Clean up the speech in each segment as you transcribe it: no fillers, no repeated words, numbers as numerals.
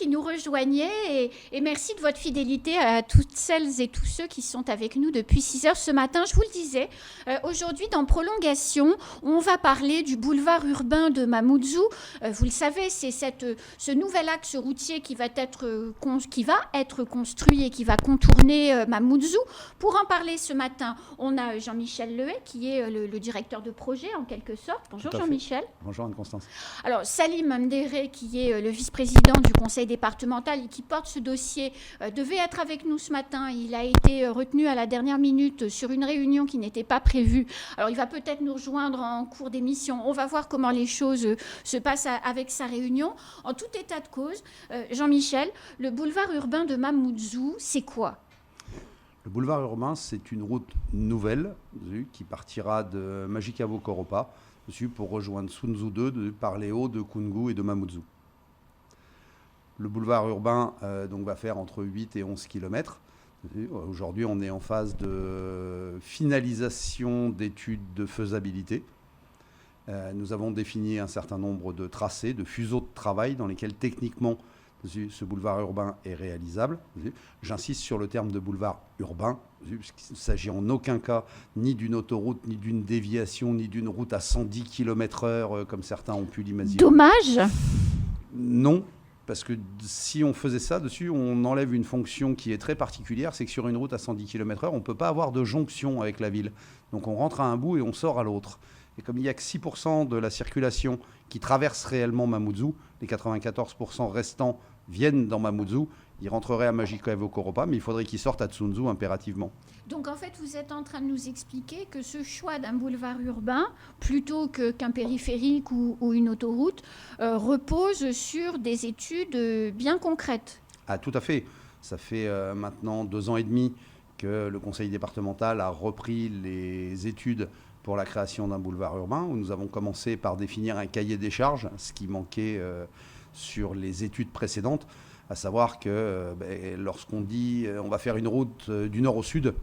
qui nous rejoignez et merci de votre fidélité à toutes celles et tous ceux qui sont avec nous depuis 6 heures ce matin. Je vous le disais, aujourd'hui dans Prolongation, on va parler du boulevard urbain de Mamoudzou. Vous le savez, c'est ce nouvel axe routier qui va être construit et qui va contourner Mamoudzou. Pour en parler ce matin, on a Jean-Michel Lehay qui est le directeur de projet en quelque sorte. Bonjour Jean-Michel. Bonjour Anne-Constance. Alors Salim Mdéré qui est le vice-président du conseil départemental et qui porte ce dossier devait être avec nous ce matin. Il a été retenu à la dernière minute sur une réunion qui n'était pas prévue. Alors il va peut-être nous rejoindre en cours d'émission. On va voir comment les choses se passent avec sa réunion. En tout état de cause, Jean-Michel, le boulevard urbain de Mamoudzou, c'est quoi ? Le boulevard urbain, c'est une route nouvelle qui partira de Majicavo-Koropa pour rejoindre Sunzu 2 par les hauts de Koungou et de Mamoudzou. Le boulevard urbain donc, va faire entre 8 et 11 km. Aujourd'hui, on est en phase de finalisation d'études de faisabilité. Nous avons défini un certain nombre de tracés, de fuseaux de travail dans lesquels techniquement ce boulevard urbain est réalisable. J'insiste sur le terme de boulevard urbain, puisqu'il ne s'agit en aucun cas ni d'une autoroute, ni d'une déviation, ni d'une route à 110 km/h, comme certains ont pu l'imaginer. Dommage. Non, parce que si on faisait ça dessus, on enlève une fonction qui est très particulière, c'est que sur une route à 110 km/h, on ne peut pas avoir de jonction avec la ville. Donc on rentre à un bout et on sort à l'autre. Et comme il n'y a que 6% de la circulation qui traverse réellement Mamoudzou, les 94% restants viennent dans Mamoudzou, ils rentreraient à Majicavo-Koropa, mais il faudrait qu'ils sortent à Tsunzu impérativement. Donc en fait, vous êtes en train de nous expliquer que ce choix d'un boulevard urbain, plutôt qu'un périphérique ou une autoroute, repose sur des études bien concrètes. Ah, tout à fait. Ça fait maintenant 2 ans et demi que le conseil départemental a repris les études pour la création d'un boulevard urbain, où nous avons commencé par définir un cahier des charges, ce qui manquait sur les études précédentes, à savoir que lorsqu'on dit on va faire une route du nord au sud,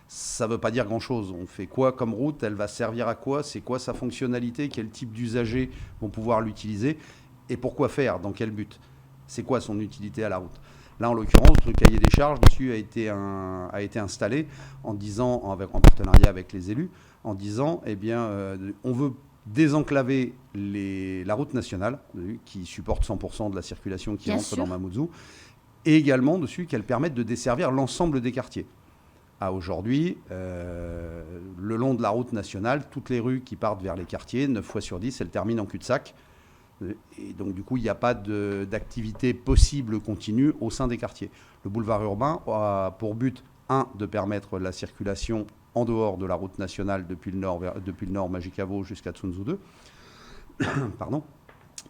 ça ne veut pas dire grand-chose. On fait quoi comme route ? Elle va servir à quoi ? C'est quoi sa fonctionnalité ? Quel type d'usagers vont pouvoir l'utiliser ? Et pourquoi faire ? Dans quel but ? C'est quoi son utilité à la route ? Là, en l'occurrence, le cahier des charges dessus a été installé en en partenariat avec les élus, en disant, on veut désenclaver la route nationale, qui supporte 100% de la circulation qui entre dans Mamoudzou, et également dessus qu'elle permette de desservir l'ensemble des quartiers. Aujourd'hui, le long de la route nationale, toutes les rues qui partent vers les quartiers, 9 fois sur 10, elles terminent en cul-de-sac. Et donc, du coup, il n'y a pas d'activité possible continue au sein des quartiers. Le boulevard urbain a pour but, de permettre la circulation en dehors de la route nationale depuis le nord Majicavo jusqu'à Tsunzu 2, pardon,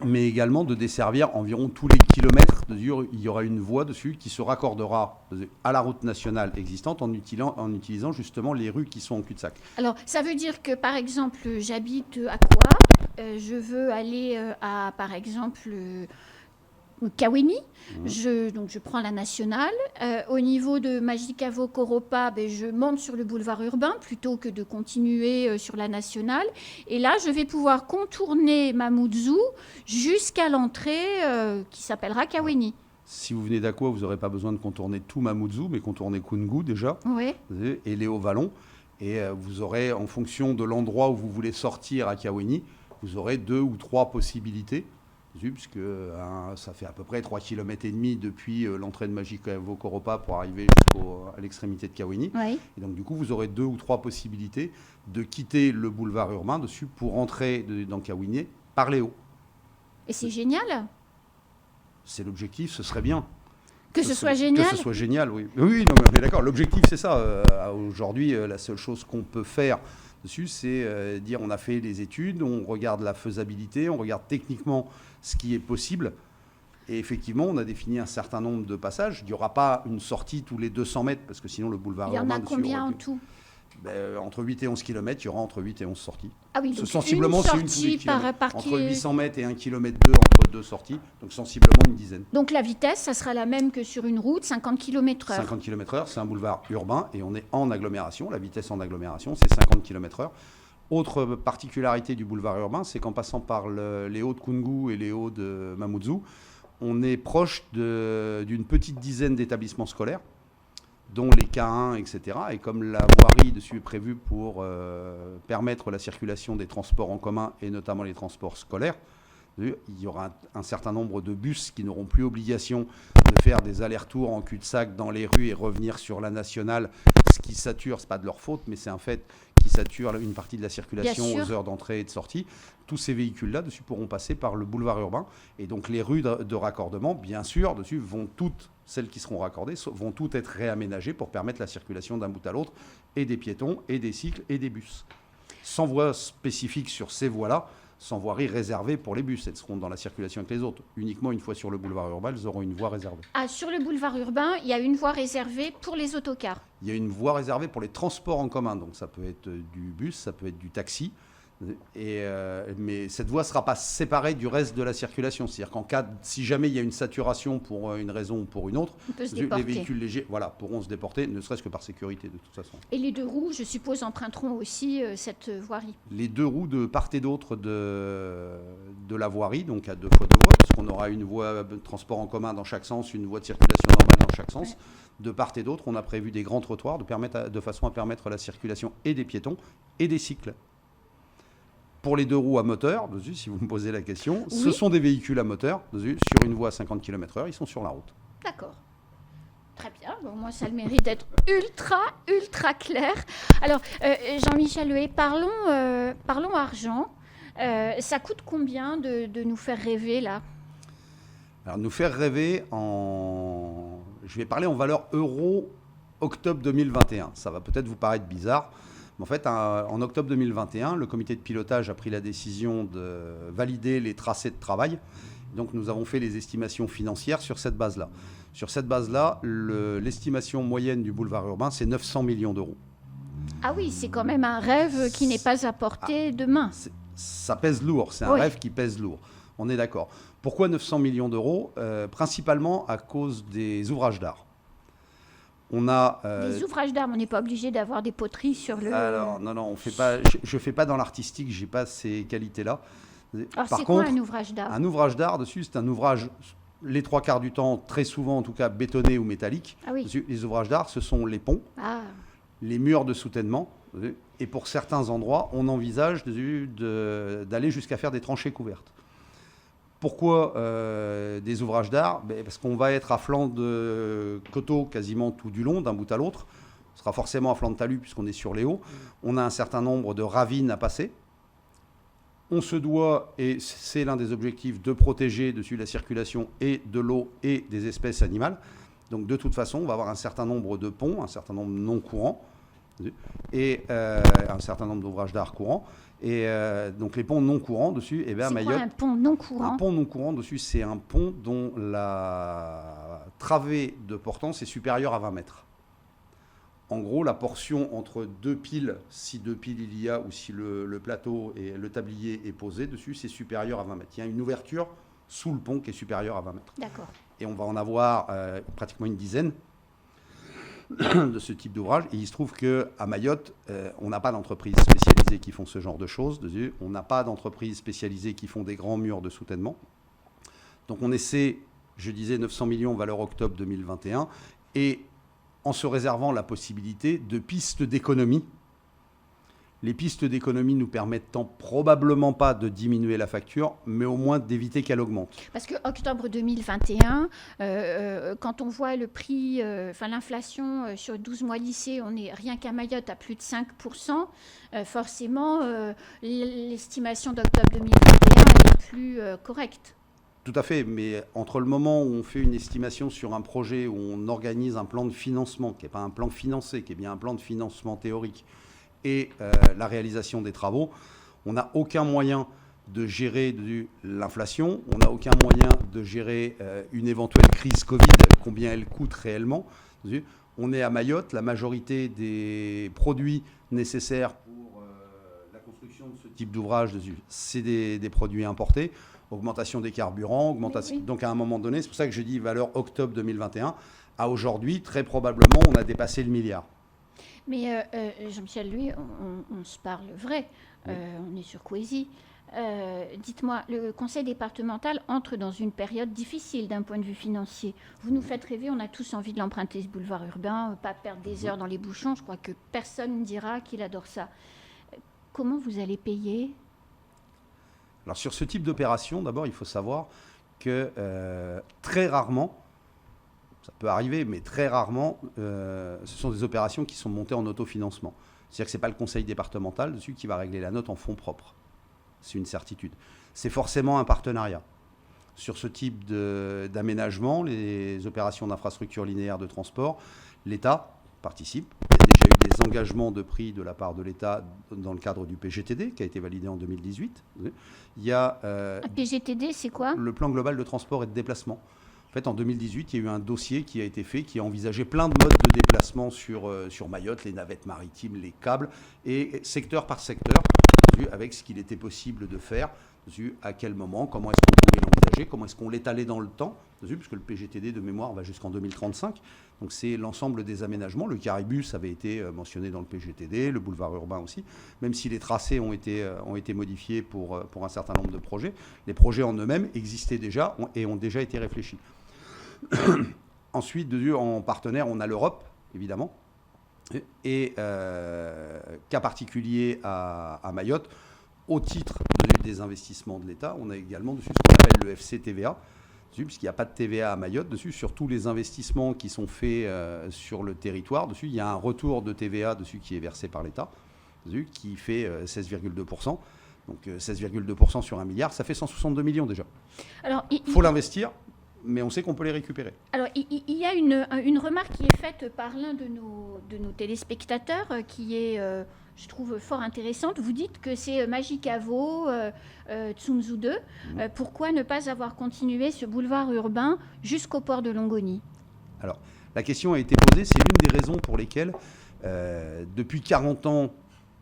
mais également de desservir environ tous les kilomètres. Il y aura une voie dessus qui se raccordera à la route nationale existante en utilisant justement les rues qui sont en cul-de-sac. Alors, ça veut dire que, par exemple, j'habite à Koua, je veux aller à, par exemple, Kaweni, donc je prends la nationale. Au niveau de Majicavo-Koropa, je monte sur le boulevard urbain plutôt que de continuer sur la nationale. Et là, je vais pouvoir contourner Mamoudzou jusqu'à l'entrée qui s'appellera Kaweni. Si vous venez d'Aqua, vous n'aurez pas besoin de contourner tout Mamoudzou, mais contourner Koungou déjà, et les Hauts-Vallons. Et vous aurez, en fonction de l'endroit où vous voulez sortir à Kaweni, vous aurez 2 ou 3 possibilités. Puisque ça fait à peu près 3,5 km depuis l'entrée de Majicavo-Koropa pour arriver à l'extrémité de Kaweni. Oui. Et donc, du coup, vous aurez 2 ou 3 possibilités de quitter le boulevard urbain dessus pour entrer dans Kaweni par les hauts. Et c'est génial. C'est l'objectif, ce serait bien. Que ce soit génial. Que ce soit génial, oui. Oui, non, mais d'accord. L'objectif, c'est ça. Aujourd'hui, la seule chose qu'on peut faire dessus, c'est dire on a fait les études, on regarde la faisabilité, on regarde techniquement ce qui est possible. Et effectivement, on a défini un certain nombre de passages. Il n'y aura pas une sortie tous les 200 mètres, parce que sinon le boulevard urbain... Il y en a combien en tout ? Entre 8 et 11 km, il y aura entre 8 et 11 sorties. Ah oui, donc sensiblement, une sortie par entre 800 mètres et 1 km 2 entre 2 sorties, donc sensiblement une dizaine. Donc la vitesse, ça sera la même que sur une route, 50 km/h. 50 km/h, c'est un boulevard urbain et on est en agglomération. La vitesse en agglomération, c'est 50 km/h. Autre particularité du boulevard urbain, c'est qu'en passant par les hauts de Koungou et les hauts de Mamoudzou, on est proche d'une petite dizaine d'établissements scolaires, dont les K1, etc. Et comme la voirie dessus est prévue pour permettre la circulation des transports en commun et notamment les transports scolaires, il y aura un certain nombre de bus qui n'auront plus obligation de faire des allers-retours en cul-de-sac dans les rues et revenir sur la nationale, ce qui sature, ce n'est pas de leur faute, mais c'est un fait qui sature une partie de la circulation aux heures d'entrée et de sortie. Tous ces véhicules-là dessus pourront passer par le boulevard urbain. Et donc les rues de raccordement, bien sûr, dessus vont toutes, celles qui seront raccordées, vont toutes être réaménagées pour permettre la circulation d'un bout à l'autre, et des piétons, et des cycles, et des bus. Sans voie spécifique sur ces voies-là, sans voirie réservée pour les bus. Elles seront dans la circulation avec les autres. Uniquement une fois sur le boulevard urbain, elles auront une voie réservée. Ah, sur le boulevard urbain, il y a une voie réservée pour les autocars. Il y a une voie réservée pour les transports en commun. Donc ça peut être du bus, ça peut être du taxi. Mais cette voie ne sera pas séparée du reste de la circulation. C'est-à-dire si jamais il y a une saturation pour une raison ou pour une autre, les véhicules légers pourront se déporter, ne serait-ce que par sécurité de toute façon. Et les 2 roues, je suppose, emprunteront aussi cette voirie. Les 2 roues de part et d'autre de la voirie, donc à 2 fois 2 voies, parce qu'on aura une voie de transport en commun dans chaque sens, une voie de circulation normale dans chaque sens. Ouais. De part et d'autre, on a prévu des grands trottoirs de façon à permettre la circulation et des piétons et des cycles. Pour les 2 roues à moteur, dessus, si vous me posez la question, oui. Ce sont des véhicules à moteur, dessus, sur une voie à 50 km/h, ils sont sur la route. D'accord. Très bien, bon, moi ça a le mérite d'être ultra clair. Alors, Jean-Michel Huet, parlons argent. Ça coûte combien de nous faire rêver là ? Alors, nous faire rêver je vais parler en valeur euro octobre 2021. Ça va peut-être vous paraître bizarre. En fait, en octobre 2021, le comité de pilotage a pris la décision de valider les tracés de travail. Donc, nous avons fait les estimations financières sur cette base-là. Sur cette base-là, l'estimation moyenne du boulevard urbain, c'est 900 millions d'euros. Ah oui, c'est quand même un rêve qui n'est pas à portée de main. Ça pèse lourd, c'est un rêve qui pèse lourd. On est d'accord. Pourquoi 900 millions d'euros ? Principalement à cause des ouvrages d'art. On a des ouvrages d'art, on n'est pas obligé d'avoir des poteries sur le... Alors, non, on fait pas, je ne fais pas dans l'artistique, je n'ai pas ces qualités-là. Alors, c'est quoi un ouvrage d'art ? Un ouvrage d'art, dessus, c'est un ouvrage, les 3 quarts du temps, très souvent en tout cas, bétonné ou métallique. Ah oui. Dessus, les ouvrages d'art, ce sont les ponts, les murs de soutènement, et pour certains endroits, on envisage d'aller jusqu'à faire des tranchées couvertes. Pourquoi des ouvrages d'art ? Parce qu'on va être à flanc de coteau quasiment tout du long, d'un bout à l'autre. On sera forcément à flanc de talus puisqu'on est sur les hauts. On a un certain nombre de ravines à passer. On se doit, et c'est l'un des objectifs, de protéger dessus la circulation et de l'eau et des espèces animales. Donc de toute façon, on va avoir un certain nombre de ponts, un certain nombre non courants, et un certain nombre d'ouvrages d'art courants. Et donc les ponts non courants dessus, à Mayotte. C'est quoi un pont non courant ? Un pont non courant dessus, c'est un pont dont la travée de portance est supérieure à 20 mètres. En gros, la portion entre 2 piles, si 2 piles il y a, ou si le plateau et le tablier est posé dessus, c'est supérieur à 20 mètres. Il y a une ouverture sous le pont qui est supérieure à 20 mètres. D'accord. Et on va en avoir pratiquement une dizaine de ce type d'ouvrage. Et il se trouve qu'à Mayotte, on n'a pas d'entreprises spécialisées qui font ce genre de choses. On n'a pas d'entreprises spécialisées qui font des grands murs de soutènement. Donc on essaie, je disais 900 millions valeur octobre 2021, et en se réservant la possibilité de pistes d'économie. Les pistes d'économie nous permettant probablement pas de diminuer la facture, mais au moins d'éviter qu'elle augmente. Parce que octobre 2021, quand on voit le prix, l'inflation sur 12 mois lycée, on est rien qu'à Mayotte à plus de 5%. Forcément, l'estimation d'octobre 2021 est plus correcte. Tout à fait, mais entre le moment où on fait une estimation sur un projet, où on organise un plan de financement, qui n'est pas un plan financé, qui est bien un plan de financement théorique, et la réalisation des travaux, on n'a aucun moyen de gérer l'inflation, on n'a aucun moyen de gérer une éventuelle crise Covid, combien elle coûte réellement. On est à Mayotte, la majorité des produits nécessaires pour la construction de ce type d'ouvrage, c'est des produits importés. Augmentation des carburants, augmentation. Oui. Donc à un moment donné, c'est pour ça que je dis valeur octobre 2021. À aujourd'hui, très probablement, on a dépassé le milliard. Mais Jean-Michel, lui, on se parle vrai. On est sur Coésie. Dites-moi, le conseil départemental entre dans une période difficile d'un point de vue financier. Vous nous faites rêver, on a tous envie de l'emprunter, ce boulevard urbain, pas perdre des heures dans les bouchons. Je crois que personne ne dira qu'il adore ça. Comment vous allez payer ? Alors sur ce type d'opération, d'abord, il faut savoir que très rarement, ça peut arriver, mais très rarement, ce sont des opérations qui sont montées en autofinancement. C'est-à-dire que ce n'est pas le conseil départemental dessus qui va régler la note en fonds propres. C'est une certitude. C'est forcément un partenariat. Sur ce type d'aménagement, les opérations d'infrastructure linéaire de transport, l'État participe. Il y a déjà eu des engagements de prix de la part de l'État dans le cadre du PGTD, qui a été validé en 2018. Il y a Un PGTD, c'est quoi ? le plan global de transport et de déplacement. En fait, en 2018, il y a eu un dossier qui a été fait, qui a envisagé plein de modes de déplacement sur Mayotte, les navettes maritimes, les câbles, et secteur par secteur, avec ce qu'il était possible de faire, à quel moment, comment est-ce qu'on pouvait l'envisager, comment est-ce qu'on l'étalait dans le temps, puisque le PGTD de mémoire va jusqu'en 2035. Donc c'est l'ensemble des aménagements. Le Caribus avait été mentionné dans le PGTD, le boulevard urbain aussi, même si les tracés ont été modifiés pour un certain nombre de projets. Les projets en eux-mêmes existaient déjà et ont déjà été réfléchis. Ensuite, en partenaire, on a l'Europe, évidemment. Et cas particulier à Mayotte, au titre des investissements de l'État, on a également dessus ce qu'on appelle le FCTVA, puisqu'il n'y a pas de TVA à Mayotte, dessus, sur tous les investissements qui sont faits sur le territoire, dessus, il y a un retour de TVA dessus qui est versé par l'État, dessus, qui fait 16,2%. Donc 16,2% sur 1 milliard, ça fait 162 millions déjà. Alors, il faut l'investir, mais on sait qu'on peut les récupérer. Alors, il y a une remarque qui est faite par l'un de nos téléspectateurs qui est, je trouve, fort intéressante. Vous dites que c'est Magicavo, Tsunzu 2. Pourquoi ne pas avoir continué ce boulevard urbain jusqu'au port de Longoni ? Alors, la question a été posée. C'est l'une des raisons pour lesquelles, depuis 40 ans,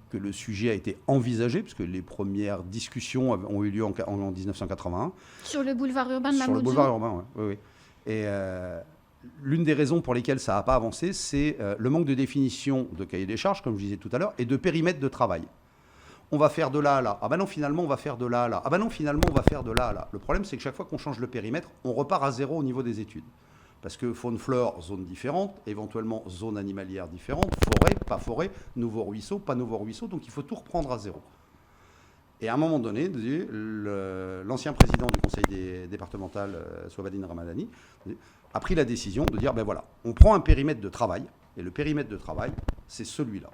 que le sujet a été envisagé, puisque les premières discussions ont eu lieu en 1981. Sur le boulevard urbain de Mamoudzou ? Sur le boulevard urbain, oui. Et l'une des raisons pour lesquelles ça n'a pas avancé, c'est le manque de définition de cahier des charges, comme je disais tout à l'heure, et de périmètre de travail. On va faire de là à là. Ah ben non, finalement, on va faire de là à là. Ah ben non, finalement, on va faire de là à là. Le problème, c'est que chaque fois qu'on change le périmètre, on repart à zéro au niveau des études. Parce que faune-flore, zone différente, éventuellement zone animalière différente, forêt, pas forêt, nouveau ruisseau, pas nouveau ruisseau, donc il faut tout reprendre à zéro. Et à un moment donné, l'ancien président du conseil départemental, Souabadine Ramadani, a pris la décision de dire, ben voilà, on prend un périmètre de travail, et le périmètre de travail, c'est celui-là.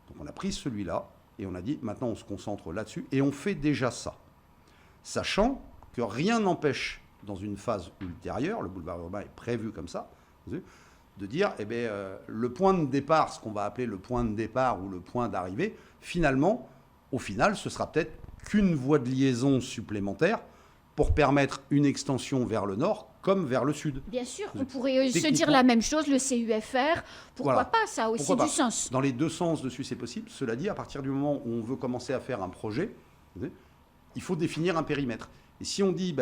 Donc on a pris celui-là, et on a dit, maintenant on se concentre là-dessus, et on fait déjà ça. Sachant que rien n'empêche, dans une phase ultérieure, le boulevard urbain est prévu comme ça, de dire, le point de départ, ce qu'on va appeler le point de départ ou le point d'arrivée, finalement, au final, ce sera peut-être qu'une voie de liaison supplémentaire pour permettre une extension vers le nord comme vers le sud. Bien sûr, on pourrait se dire la même chose, le CUFR, pourquoi pas, ça a aussi du sens. Dans les deux sens dessus, c'est possible. Cela dit, à partir du moment où on veut commencer à faire un projet, il faut définir un périmètre. Et si on dit,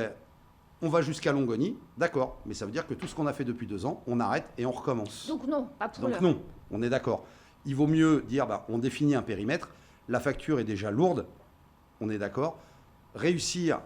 on va jusqu'à Longoni, d'accord, mais ça veut dire que tout ce qu'on a fait depuis 2 ans, on arrête et on recommence. Donc non, pas pour l'heure. Donc non, on est d'accord. Il vaut mieux dire, on définit un périmètre, la facture est déjà lourde, on est d'accord. Réussir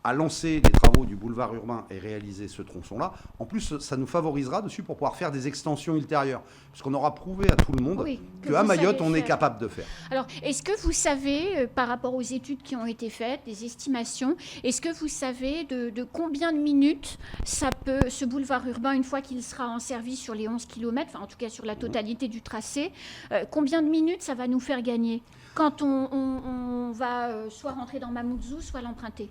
à lancer des travaux du boulevard urbain et réaliser ce tronçon-là, en plus, ça nous favorisera dessus pour pouvoir faire des extensions ultérieures. Puisqu'on aura prouvé à tout le monde qu'à Mayotte, on est capable de faire. Alors, est-ce que vous savez, par rapport aux études qui ont été faites, des estimations, est-ce que vous savez de combien de minutes ce boulevard urbain, une fois qu'il sera en service sur les 11 km, enfin en tout cas sur la totalité du tracé, combien de minutes ça va nous faire gagner quand on va soit rentrer dans Mamoudzou, soit l'emprunter ?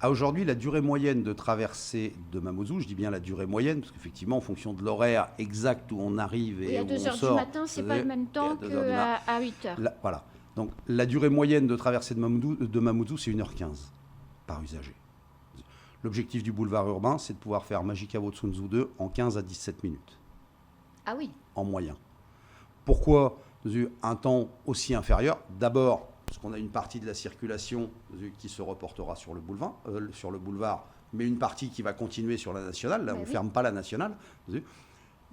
Aujourd'hui, la durée moyenne de traversée de Mamoudzou, je dis bien la durée moyenne, parce qu'effectivement, en fonction de l'horaire exact où on arrive et où on sort... à 2h du matin, c'est pas le même temps qu'à 8h. Voilà. Donc, la durée moyenne de traversée de Mamoudzou, c'est 1h15 par usager. L'objectif du boulevard urbain, c'est de pouvoir faire Magicavo Tsunzu 2 en 15 à 17 minutes. Ah oui. En moyen. Pourquoi un temps aussi inférieur ? D'abord, parce qu'on a une partie de la circulation qui se reportera sur le boulevard, mais une partie qui va continuer sur la nationale. Là, on ne ferme pas la nationale.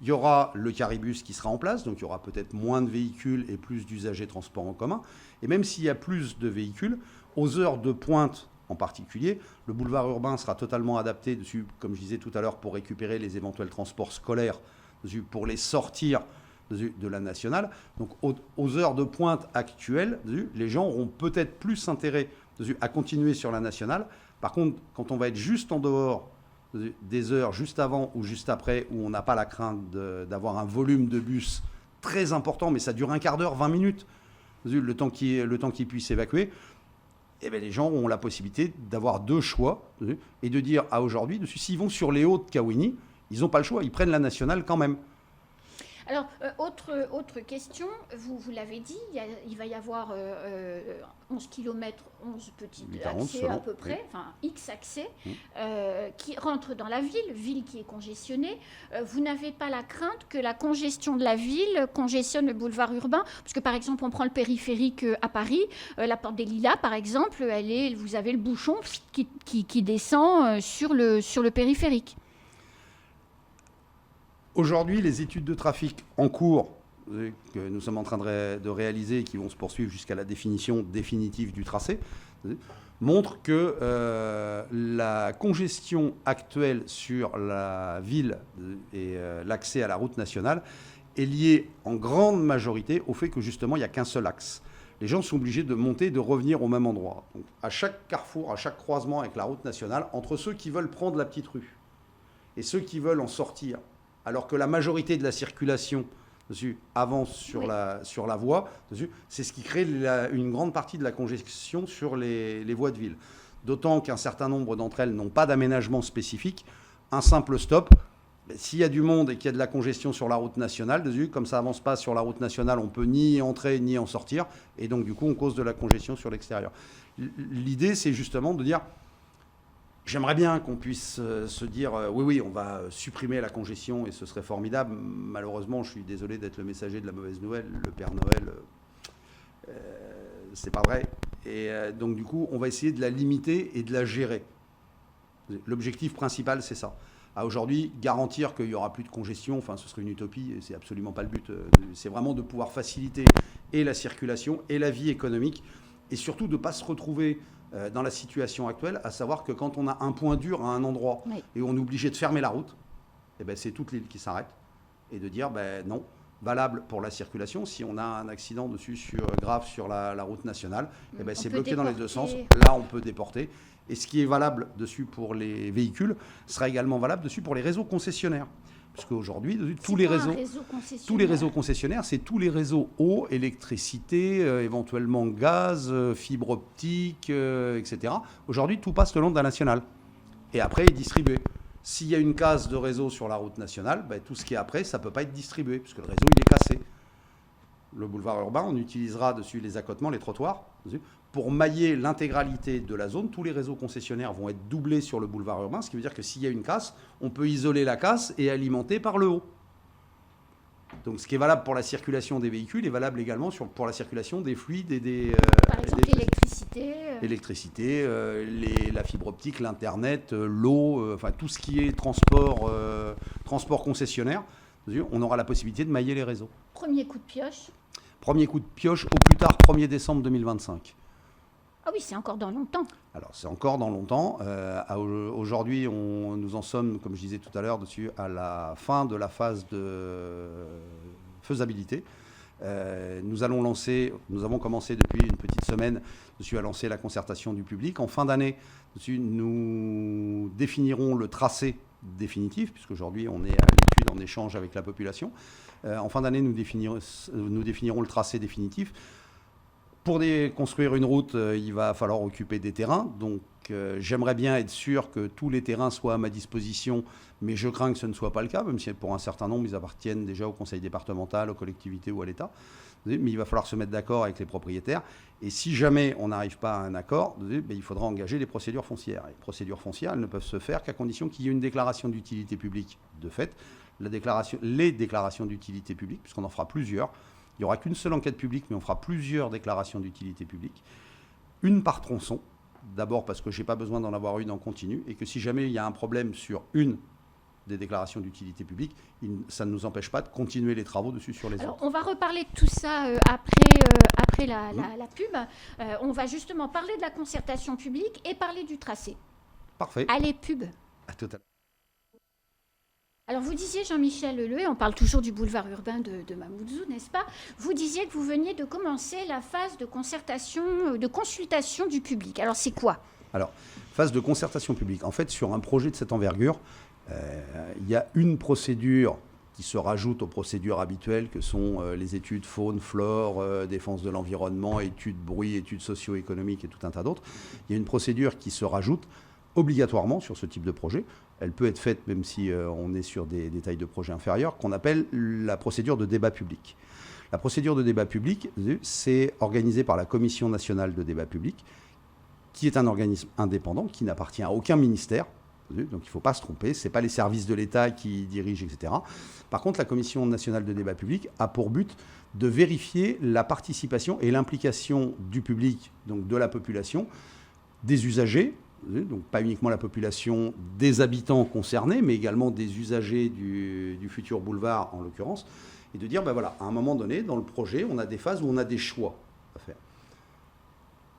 Il y aura le caribus qui sera en place, donc il y aura peut-être moins de véhicules et plus d'usagers transports en commun. Et même s'il y a plus de véhicules, aux heures de pointe en particulier, le boulevard urbain sera totalement adapté dessus, comme je disais tout à l'heure, pour récupérer les éventuels transports scolaires, dessus, pour les sortir de la nationale. Donc aux heures de pointe actuelles, dessus, les gens auront peut-être plus intérêt dessus, à continuer sur la nationale. Par contre, quand on va être juste en dehors des heures juste avant ou juste après, où on n'a pas la crainte d'avoir un volume de bus très important, mais ça dure un quart d'heure, 20 minutes, le temps qu'ils puissent évacuer, eh bien, les gens ont la possibilité d'avoir deux choix et de dire à aujourd'hui, s'ils vont sur les hauts de Kawini, ils n'ont pas le choix, ils prennent la nationale quand même. Alors, autre question, vous l'avez dit, il va y avoir 11 km, 11 petits accès à peu près, enfin X accès, qui rentrent dans la ville qui est congestionnée. Vous n'avez pas la crainte que la congestion de la ville congestionne le boulevard urbain? Parce que par exemple, on prend le périphérique à Paris, la porte des Lilas par exemple, vous avez le bouchon qui descend sur le périphérique. Aujourd'hui, les études de trafic en cours que nous sommes en train de réaliser et qui vont se poursuivre jusqu'à la définition définitive du tracé montrent que la congestion actuelle sur la ville et l'accès à la route nationale est liée en grande majorité au fait que justement il n'y a qu'un seul axe. Les gens sont obligés de monter et de revenir au même endroit. Donc, à chaque carrefour, à chaque croisement avec la route nationale, entre ceux qui veulent prendre la petite rue et ceux qui veulent en sortir, alors que la majorité de la circulation avance sur la voie, c'est ce qui crée une grande partie de la congestion sur les voies de ville. D'autant qu'un certain nombre d'entre elles n'ont pas d'aménagement spécifique. Un simple stop, s'il y a du monde et qu'il y a de la congestion sur la route nationale, comme ça n'avance pas sur la route nationale, on ne peut ni entrer ni en sortir, et donc du coup on cause de la congestion sur l'extérieur. L'idée, c'est justement de dire... J'aimerais bien qu'on puisse se dire oui, on va supprimer la congestion et ce serait formidable. Malheureusement, je suis désolé d'être le messager de la mauvaise nouvelle. Le Père Noël, c'est pas vrai. Et donc, du coup, on va essayer de la limiter et de la gérer. L'objectif principal, c'est ça. À aujourd'hui, garantir qu'il n'y aura plus de congestion, enfin, ce serait une utopie, et c'est absolument pas le but. C'est vraiment de pouvoir faciliter et la circulation et la vie économique, et surtout de ne pas se retrouver dans la situation actuelle, à savoir que quand on a un point dur à un endroit et on est obligé de fermer la route, eh ben, c'est toute l'île qui s'arrête, et de dire non, valable pour la circulation. Si on a un accident grave sur la route nationale, eh ben, c'est bloqué dans les deux sens. Là, on peut déporter. Et ce qui est valable dessus pour les véhicules sera également valable dessus pour les réseaux concessionnaires. Parce qu'aujourd'hui, tous les réseaux concessionnaires, c'est tous les réseaux eau, électricité, éventuellement gaz, fibre optique, etc. Aujourd'hui, tout passe le long de la nationale. Et après, est distribué. S'il y a une case de réseau sur la route nationale, tout ce qui est après, ça ne peut pas être distribué, puisque le réseau, il est cassé. Le boulevard urbain, on utilisera dessus les accotements, les trottoirs, pour mailler l'intégralité de la zone. Tous les réseaux concessionnaires vont être doublés sur le boulevard urbain, ce qui veut dire que s'il y a une casse, on peut isoler la casse et alimenter par le haut. Donc ce qui est valable pour la circulation des véhicules est valable également pour la circulation des fluides et par exemple, l'électricité, la fibre optique, l'Internet, l'eau, enfin tout ce qui est transport concessionnaire. On aura la possibilité de mailler les réseaux. Premier coup de pioche. Premier coup de pioche au plus tard 1er décembre 2025. Ah oui, c'est encore dans longtemps. Alors, c'est encore dans longtemps. Aujourd'hui, nous en sommes, comme je disais tout à l'heure, à la fin de la phase de faisabilité. Nous avons commencé depuis une petite semaine à lancer la concertation du public. En fin d'année, nous définirons le tracé définitif, puisqu'aujourd'hui, on est à l'étude en échange avec la population. En fin d'année, nous définirons le tracé définitif. Pour construire une route, il va falloir occuper des terrains. Donc, j'aimerais bien être sûr que tous les terrains soient à ma disposition, mais je crains que ce ne soit pas le cas, même si pour un certain nombre, ils appartiennent déjà au conseil départemental, aux collectivités ou à l'État. Mais il va falloir se mettre d'accord avec les propriétaires. Et si jamais on n'arrive pas à un accord, il faudra engager les procédures foncières. Les procédures foncières, elles ne peuvent se faire qu'à condition qu'il y ait une déclaration d'utilité publique de fait. Les déclarations d'utilité publique, puisqu'on en fera plusieurs. Il n'y aura qu'une seule enquête publique, mais on fera plusieurs déclarations d'utilité publique. Une par tronçon. D'abord parce que je n'ai pas besoin d'en avoir une en continu. Et que si jamais il y a un problème sur une des déclarations d'utilité publique, ça ne nous empêche pas de continuer les travaux dessus sur les Alors, autres. on va reparler de tout ça après la pub. On va justement parler de la concertation publique et parler du tracé. Parfait. Allez, pub. À tout à l'heure. Alors, vous disiez, Jean-Michel Lehue, on parle toujours du boulevard urbain de Mamoudzou, n'est-ce pas? Vous disiez que vous veniez de commencer la phase de concertation, de consultation du public. Alors, c'est quoi? Alors, phase de concertation publique. En fait, sur un projet de cette envergure, il y a une procédure qui se rajoute aux procédures habituelles que sont les études faune, flore, défense de l'environnement, études bruit, études socio-économiques et tout un tas d'autres. Il y a une procédure qui se rajoute obligatoirement sur ce type de projet. Elle peut être faite même si on est sur des tailles de projet inférieures, qu'on appelle la procédure de débat public. La procédure de débat public, c'est organisé par la Commission nationale de débat public, qui est un organisme indépendant, qui n'appartient à aucun ministère. Donc il ne faut pas se tromper, ce n'est pas les services de l'État qui dirigent, etc. Par contre, la Commission nationale de débat public a pour but de vérifier la participation et l'implication du public, donc de la population, des usagers, donc pas uniquement la population des habitants concernés, mais également des usagers du futur boulevard en l'occurrence, et de dire, ben voilà, à un moment donné, dans le projet, on a des phases où on a des choix à faire.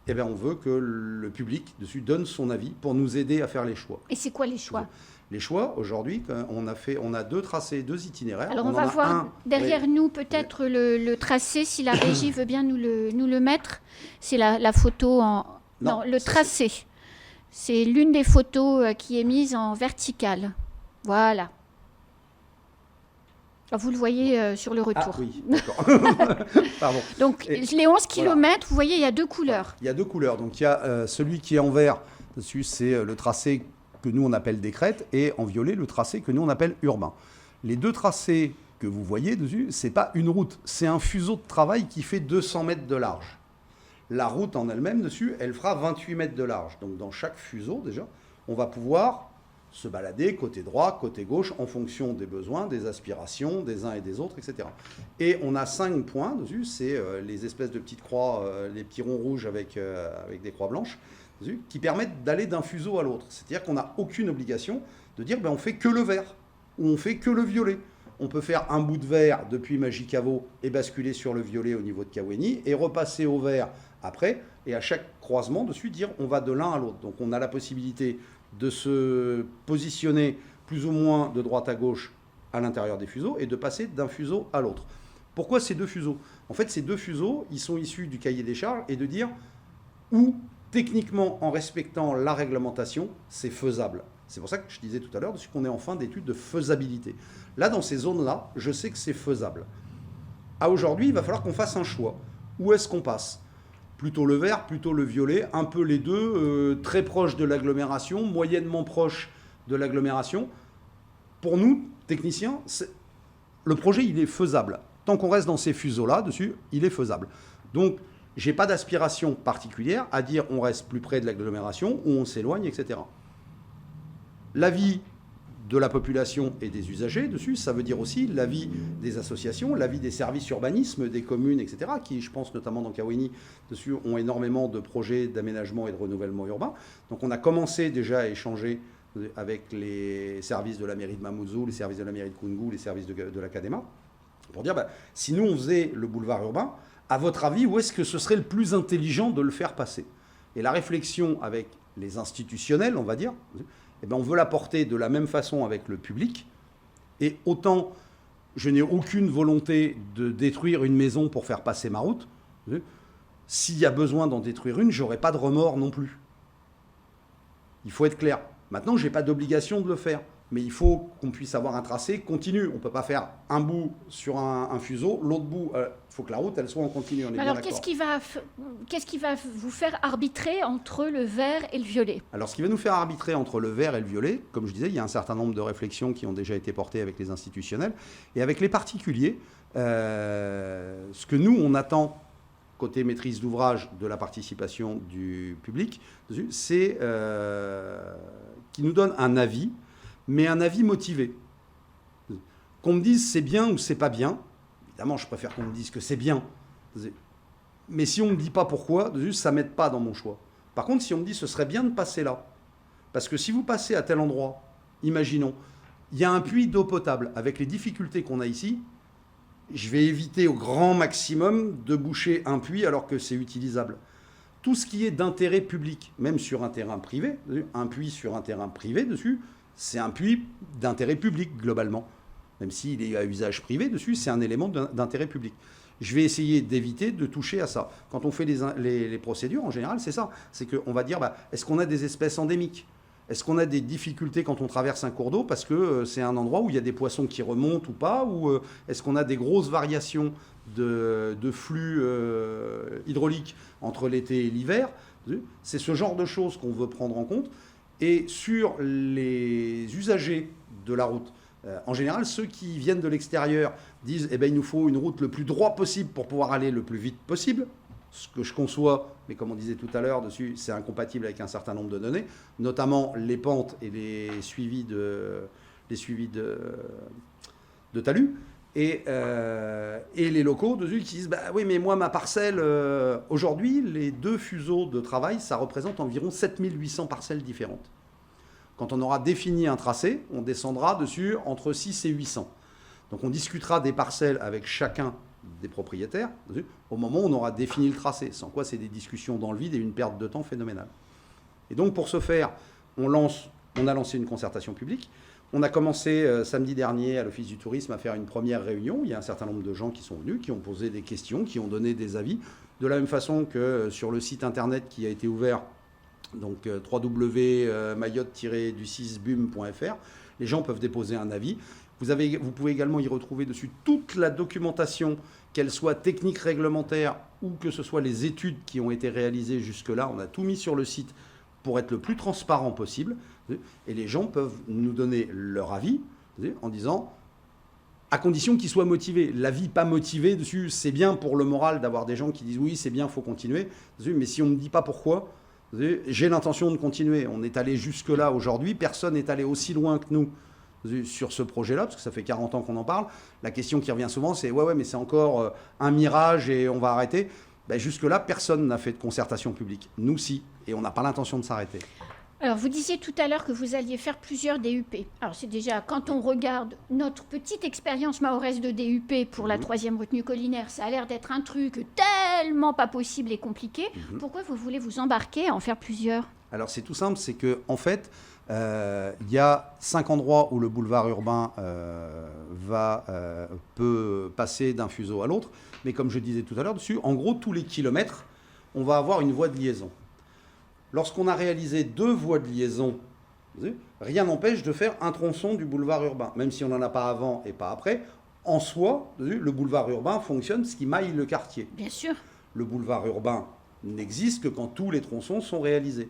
Eh bien, on veut que le public dessus donne son avis pour nous aider à faire les choix. Et c'est quoi les choix? Les choix, aujourd'hui, on a 2 tracés, 2 itinéraires. Alors, on va voir derrière nous peut-être le tracé, si la régie veut bien nous le mettre. C'est la photo en... Non, le tracé. C'est l'une des photos qui est mise en verticale. Voilà. Vous le voyez sur le retour. Ah oui, d'accord. Pardon. Donc, les 11 km, vous voyez, il y a 2 couleurs. Il y a 2 couleurs. Donc, il y a celui qui est en vert, dessus, c'est le tracé que nous, on appelle des crêtes, et en violet, le tracé que nous, on appelle urbain. Les 2 tracés que vous voyez dessus, ce n'est pas une route, c'est un fuseau de travail qui fait 200 mètres de large. La route en elle-même, dessus, elle fera 28 mètres de large. Donc, dans chaque fuseau, déjà, on va pouvoir se balader côté droit, côté gauche, en fonction des besoins, des aspirations des uns et des autres, etc. Et on a 5 points dessus, c'est les espèces de petites croix, les petits ronds rouges avec des croix blanches, dessus, qui permettent d'aller d'un fuseau à l'autre. C'est-à-dire qu'on n'a aucune obligation de dire ben, on fait que le vert, ou on fait que le violet. On peut faire un bout de vert depuis Magicavo et basculer sur le violet au niveau de Kawéni, et repasser au vert après, et à chaque croisement dessus, dire on va de l'un à l'autre. Donc on a la possibilité de se positionner plus ou moins de droite à gauche à l'intérieur des fuseaux et de passer d'un fuseau à l'autre. Pourquoi ces 2 fuseaux? En fait, ces 2 fuseaux, ils sont issus du cahier des charges et de dire où, techniquement, en respectant la réglementation, c'est faisable. C'est pour ça que je disais tout à l'heure qu'on est en fin d'étude de faisabilité. Là, dans ces zones-là, je sais que c'est faisable. À aujourd'hui, il va falloir qu'on fasse un choix. Où est-ce qu'on passe? Plutôt le vert, plutôt le violet, un peu les deux, très proches de l'agglomération, moyennement proches de l'agglomération. Pour nous, techniciens, le projet, il est faisable. Tant qu'on reste dans ces fuseaux-là, dessus, il est faisable. Donc, je n'ai pas d'aspiration particulière à dire on reste plus près de l'agglomération ou on s'éloigne, etc. L'avis de la population et des usagers dessus, ça veut dire aussi l'avis des associations, l'avis des services urbanisme, des communes, etc., qui, je pense notamment dans Kawéni, dessus, ont énormément de projets d'aménagement et de renouvellement urbain. Donc on a commencé déjà à échanger avec les services de la mairie de Mamoudzou, les services de la mairie de Koungou, les services de la CADEMA, pour dire, si nous on faisait le boulevard urbain, à votre avis, où est-ce que ce serait le plus intelligent de le faire passer? Et la réflexion avec les institutionnels, on va dire, eh bien, on veut l'apporter de la même façon avec le public. Et autant, je n'ai aucune volonté de détruire une maison pour faire passer ma route. S'il y a besoin d'en détruire une, je n'aurai pas de remords non plus. Il faut être clair. Maintenant, je n'ai pas d'obligation de le faire. Mais il faut qu'on puisse avoir un tracé continu. On ne peut pas faire un bout sur un fuseau, l'autre bout, il faut que la route elle soit en continu. Alors, qu'est-ce qui va vous faire arbitrer entre le vert et le violet? Alors, ce qui va nous faire arbitrer entre le vert et le violet, comme je disais, il y a un certain nombre de réflexions qui ont déjà été portées avec les institutionnels. Et avec les particuliers, ce que nous, on attend, côté maîtrise d'ouvrage de la participation du public, c'est qu'ils nous donnent un avis, mais un avis motivé. Qu'on me dise c'est bien ou c'est pas bien, évidemment je préfère qu'on me dise que c'est bien, mais si on ne me dit pas pourquoi, ça ne m'aide pas dans mon choix. Par contre, si on me dit ce serait bien de passer là, parce que si vous passez à tel endroit, imaginons, Il y a un puits d'eau potable. Avec les difficultés qu'on a ici, je vais éviter au grand maximum de boucher un puits alors que c'est utilisable. Tout ce qui est d'intérêt public, même sur un terrain privé, un puits sur un terrain privé dessus, c'est un puits d'intérêt public globalement. Même s'il est à usage privé dessus, c'est un élément d'intérêt public. Je vais essayer d'éviter de toucher à ça. Quand on fait les procédures, en général, c'est ça. C'est qu'on va dire, est-ce qu'on a des espèces endémiques ? Est-ce qu'on a des difficultés quand on traverse un cours d'eau parce que c'est un endroit où il y a des poissons qui remontent ou pas ? Ou est-ce qu'on a des grosses variations de flux hydrauliques entre l'été et l'hiver ? C'est ce genre de choses qu'on veut prendre en compte. Et sur les usagers de la route, en général, ceux qui viennent de l'extérieur disent il nous faut une route le plus droit possible pour pouvoir aller le plus vite possible. Ce que je conçois, mais comme on disait tout à l'heure dessus, c'est incompatible avec un certain nombre de données, notamment les pentes et les suivis de talus. Et les locaux dessus qui disent oui, mais moi, ma parcelle, aujourd'hui, les 2 fuseaux de travail, ça représente environ 7800 parcelles différentes. Quand on aura défini un tracé, on descendra dessus entre 6 et 800. Donc on discutera des parcelles avec chacun des propriétaires au moment où on aura défini le tracé. Sans quoi, c'est des discussions dans le vide et une perte de temps phénoménale. Et donc pour ce faire, on a lancé une concertation publique. On a commencé samedi dernier à l'Office du tourisme à faire une première réunion. Il y a un certain nombre de gens qui sont venus, qui ont posé des questions, qui ont donné des avis. De la même façon que sur le site internet qui a été ouvert, donc www.mayotte-du6bum.fr, les gens peuvent déposer un avis. Vous pouvez également y retrouver dessus toute la documentation, qu'elle soit technique réglementaire ou que ce soit les études qui ont été réalisées jusque-là. On a tout mis sur le site pour être le plus transparent possible. Et les gens peuvent nous donner leur avis en disant, à condition qu'ils soient motivés. L'avis pas motivé dessus, c'est bien pour le moral d'avoir des gens qui disent oui, c'est bien, il faut continuer. Mais si on ne me dit pas pourquoi, j'ai l'intention de continuer. On est allé jusque-là aujourd'hui. Personne n'est allé aussi loin que nous sur ce projet-là, parce que ça fait 40 ans qu'on en parle. La question qui revient souvent, c'est ouais, mais c'est encore un mirage et on va arrêter. Jusque-là, personne n'a fait de concertation publique. Nous, si. Et on n'a pas l'intention de s'arrêter. Alors, vous disiez tout à l'heure que vous alliez faire plusieurs DUP. Alors, c'est déjà, quand on regarde notre petite expérience mahoraise de DUP pour la 3e retenue collinaire, ça a l'air d'être un truc tellement pas possible et compliqué. Pourquoi vous voulez vous embarquer à en faire plusieurs ? Alors, c'est tout simple, c'est qu'en fait, il y a 5 endroits où le boulevard urbain peut passer d'un fuseau à l'autre. Mais comme je disais tout à l'heure dessus, en gros, tous les kilomètres, on va avoir une voie de liaison. Lorsqu'on a réalisé 2 voies de liaison, rien n'empêche de faire un tronçon du boulevard urbain. Même si on n'en a pas avant et pas après, en soi, le boulevard urbain fonctionne parce qu'il maille le quartier. Bien sûr. Le boulevard urbain n'existe que quand tous les tronçons sont réalisés.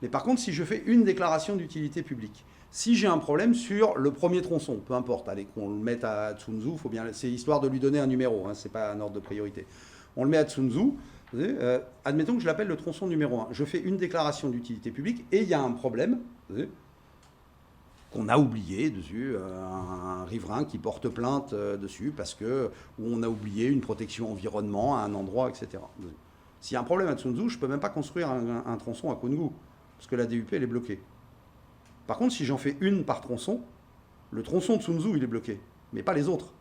Mais par contre, si je fais une déclaration d'utilité publique, si j'ai un problème sur le premier tronçon, peu importe, allez, qu'on le mette à Tsunzu, c'est histoire de lui donner un numéro, ce n'est pas un ordre de priorité. On le met à Tsunzu, admettons que je l'appelle le tronçon numéro 1. Je fais une déclaration d'utilité publique et il y a un problème qu'on a oublié dessus, un riverain qui porte plainte dessus parce on a oublié une protection environnement à un endroit, etc. S'il y a un problème à Tsunzu, je ne peux même pas construire un tronçon à Koungou parce que la DUP elle est bloquée. Par contre, si j'en fais une par tronçon, le tronçon de Tsunzu il est bloqué, mais pas les autres.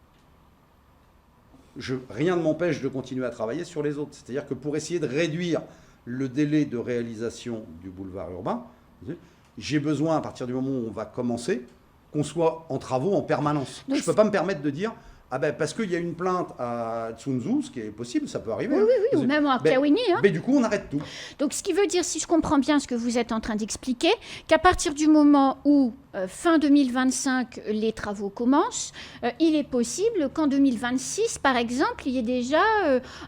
Rien ne m'empêche de continuer à travailler sur les autres. C'est-à-dire que pour essayer de réduire le délai de réalisation du boulevard urbain, j'ai besoin, à partir du moment où on va commencer, qu'on soit en travaux en permanence. Je ne peux pas me permettre de dire, parce qu'il y a une plainte à Tsunzu, ce qui est possible, ça peut arriver. Oui, ou même à Kawini. Mais du coup, on arrête tout. Donc, ce qui veut dire, si je comprends bien ce que vous êtes en train d'expliquer, qu'à partir du moment où, fin 2025, les travaux commencent, il est possible qu'en 2026, par exemple, il y ait déjà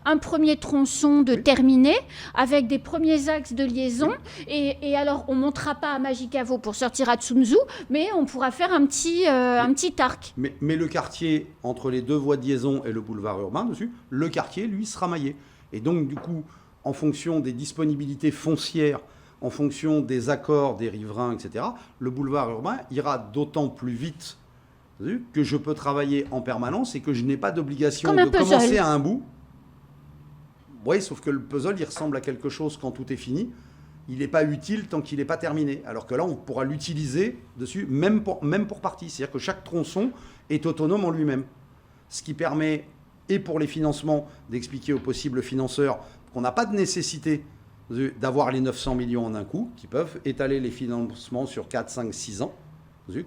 un premier tronçon de terminé, avec des premiers axes de liaison. Et alors, on ne montera pas à Magicavo pour sortir à Tsunzu, mais on pourra faire un petit arc. Mais le quartier, entre les 2 voies de liaison et le boulevard urbain dessus, le quartier, lui, sera maillé. Et donc, du coup, en fonction des disponibilités foncières, en fonction des accords des riverains, etc., le boulevard urbain ira d'autant plus vite que je peux travailler en permanence et que je n'ai pas d'obligation de commencer à un bout. Oui, sauf que le puzzle, il ressemble à quelque chose quand tout est fini. il n'est pas utile tant qu'il n'est pas terminé. Alors que là, on pourra l'utiliser dessus, même pour partie. C'est-à-dire que chaque tronçon est autonome en lui-même. Ce qui permet, et pour les financements, d'expliquer aux possibles financeurs qu'on n'a pas de nécessité d'avoir les 900 millions en un coup, qui peuvent étaler les financements sur 4, 5, 6 ans,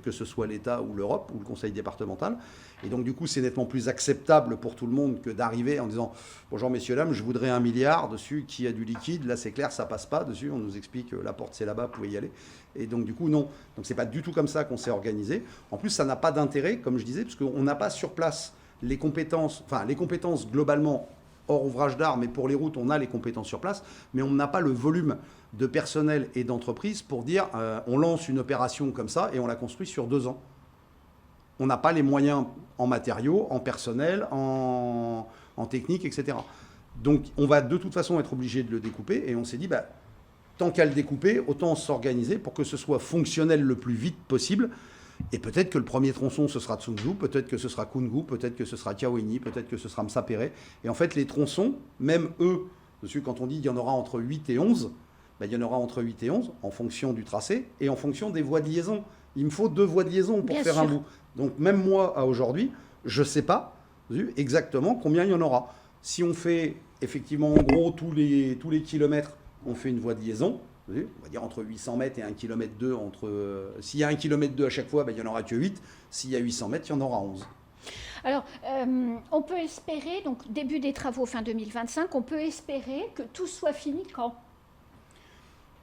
que ce soit l'État ou l'Europe ou le conseil départemental. Et donc, du coup, c'est nettement plus acceptable pour tout le monde que d'arriver en disant « Bonjour, messieurs, dames, je voudrais 1 milliard dessus qui a du liquide. » Là, c'est clair, ça passe pas dessus. On nous explique la porte, c'est là-bas, vous pouvez y aller. Et donc, du coup, non. Donc, c'est pas du tout comme ça qu'on s'est organisé. En plus, ça n'a pas d'intérêt, comme je disais, parce qu'on n'a pas sur place les compétences globalement hors ouvrage d'art, mais pour les routes, on a les compétences sur place, mais on n'a pas le volume de personnel et d'entreprise pour dire on lance une opération comme ça et on la construit sur 2 ans. On n'a pas les moyens en matériaux, en personnel, en technique, etc. Donc on va de toute façon être obligé de le découper et on s'est dit tant qu'à le découper, autant s'organiser pour que ce soit fonctionnel le plus vite possible. Et peut-être que le premier tronçon, ce sera Tsunzhou, peut-être que ce sera Koungou, peut-être que ce sera Kiaweni, peut-être que ce sera Msapere. Et en fait, les tronçons, même eux, dessus, quand on dit qu'il y en aura entre 8 et 11, il y en aura entre 8 et 11 en fonction du tracé et en fonction des voies de liaison. Il me faut 2 voies de liaison pour faire un bout. Donc même moi, à aujourd'hui, je ne sais pas exactement combien il y en aura. Si on fait effectivement en gros tous les kilomètres, on fait une voie de liaison. On va dire entre 800 mètres et 1 km 2. S'il y a 1 km 2 à chaque fois, il n'y en aura que 8. S'il y a 800 mètres, il y en aura 11. Alors, on peut espérer, donc début des travaux fin 2025, on peut espérer que tout soit fini quand ?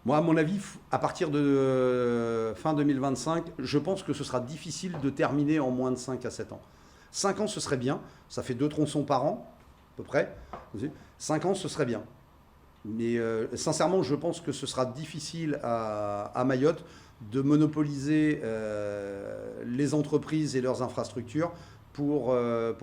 Moi, à mon avis, à partir de fin 2025, je pense que ce sera difficile de terminer en moins de 5 à 7 ans. 5 ans, ce serait bien. Ça fait 2 tronçons par an, à peu près. 5 ans, ce serait bien. Mais sincèrement, je pense que ce sera difficile à Mayotte de monopoliser les entreprises et leurs infrastructures pour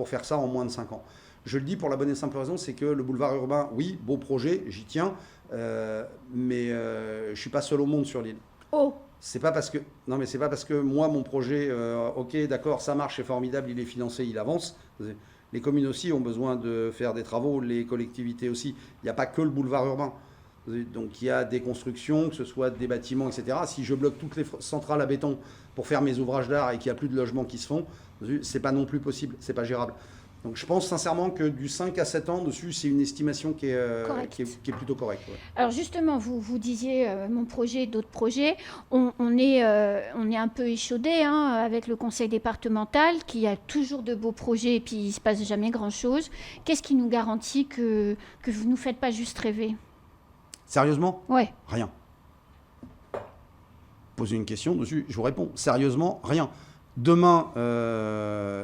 faire ça en moins de 5 ans. Je le dis pour la bonne et simple raison, c'est que le boulevard urbain, oui, beau projet, j'y tiens, mais je ne suis pas seul au monde sur l'île. Oh. C'est pas parce que moi, mon projet, ok, d'accord, ça marche, c'est formidable, il est financé, il avance. Les communes aussi ont besoin de faire des travaux, les collectivités aussi. Il n'y a pas que le boulevard urbain. Donc il y a des constructions, que ce soit des bâtiments, etc. Si je bloque toutes les centrales à béton pour faire mes ouvrages d'art et qu'il n'y a plus de logements qui se font, c'est pas non plus possible, c'est pas gérable. Donc je pense sincèrement que du 5 à 7 ans dessus, c'est une estimation qui est plutôt correcte. Ouais. Alors justement, vous disiez mon projet, d'autres projets. On est un peu échaudé avec le conseil départemental qui a toujours de beaux projets et puis il ne se passe jamais grand-chose. Qu'est-ce qui nous garantit que vous ne nous faites pas juste rêver ? Sérieusement ? Ouais. Rien. Posez une question dessus, je vous réponds. Sérieusement, rien. Demain,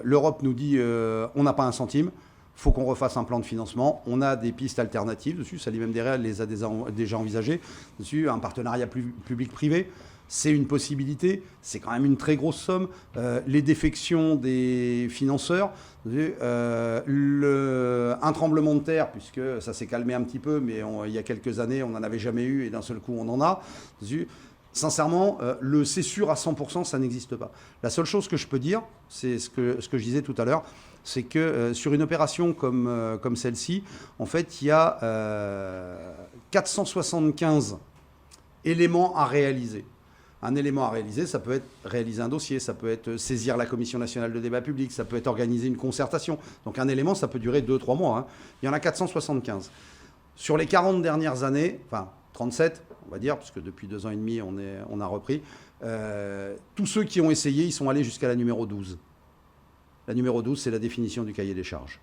l'Europe nous dit on n'a pas un centime, il faut qu'on refasse un plan de financement. On a des pistes alternatives dessus, Salim Mdera les a déjà envisagées. Dessus, un partenariat public-privé, c'est une possibilité, c'est quand même une très grosse somme. Les défections des financeurs, un tremblement de terre, puisque ça s'est calmé un petit peu, mais il y a quelques années, on n'en avait jamais eu et d'un seul coup, on en a. Sincèrement, le c'est sûr à 100%, ça n'existe pas. La seule chose que je peux dire, c'est ce que je disais tout à l'heure, c'est que sur une opération comme celle-ci, en fait, il y a 475 éléments à réaliser. Un élément à réaliser, ça peut être réaliser un dossier, ça peut être saisir la Commission nationale de débat public, ça peut être organiser une concertation. Donc un élément, ça peut durer 2-3 mois. Il y en a 475. Sur les 40 dernières années, enfin 37, on va dire, parce que depuis 2 ans et demi, on a repris. Tous ceux qui ont essayé, ils sont allés jusqu'à la numéro 12. La numéro 12, c'est la définition du cahier des charges.